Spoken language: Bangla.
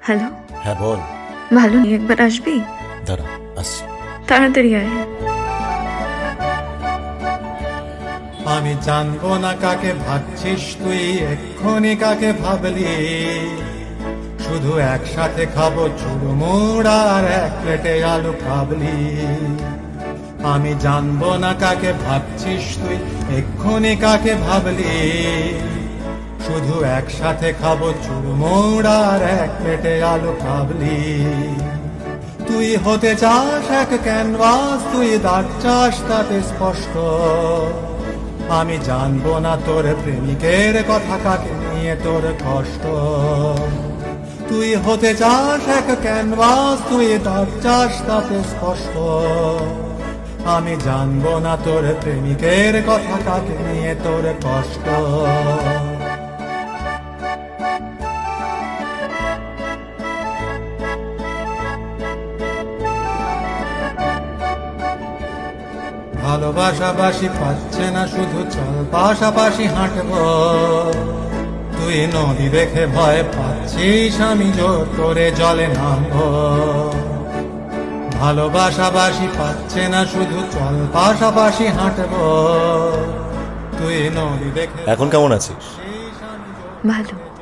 হ্যালো। হ্যাঁ বল। ভালো নেই, একবার আসবি? দাঁড়া আসছি। তাড়াতাড়ি আয়। আমি জানবো না কাকে ভাবছিস তুই, এক্ষুনি কাকে ভাবলি। শুধু একসাথে খাবো চুরমুর আর এক প্লেটে আলু কাবলি। আমি জানবো না কাকে ভাবছিস তুই, এক্ষুনি কাকে ভাবলি। শুধু একসাথে খাবো চুরমুর আর এক প্লেটে আলু কাবলি। তুই হতে চাস এক ক্যানভাস, তুই দাগ চাস তাতে স্পষ্ট। আমি জানবো না তোর প্রেমিকের কথা, কাকে নিয়ে তোর কষ্ট। তুই হতে চাস এক ক্যানভাস, তুই দাগ চাস তাতে স্পষ্ট। আমি জানবো না তোর প্রেমিকের কথা, কাকে নিয়ে তোর কষ্ট। ভালোবাসাবাসি পাচ্ছে না, শুধু চল পাশাপাশি হাঁটবো। তুই নদী দেখে ভয় পাচ্ছিস, আমি জোর করে জলে নামবো। ভালোবাসাবাসি পাচ্ছে না, শুধু চল পাশাপাশি হাঁটবো। তুই নদী দেখে এখন কেমন আছিস? ভালো।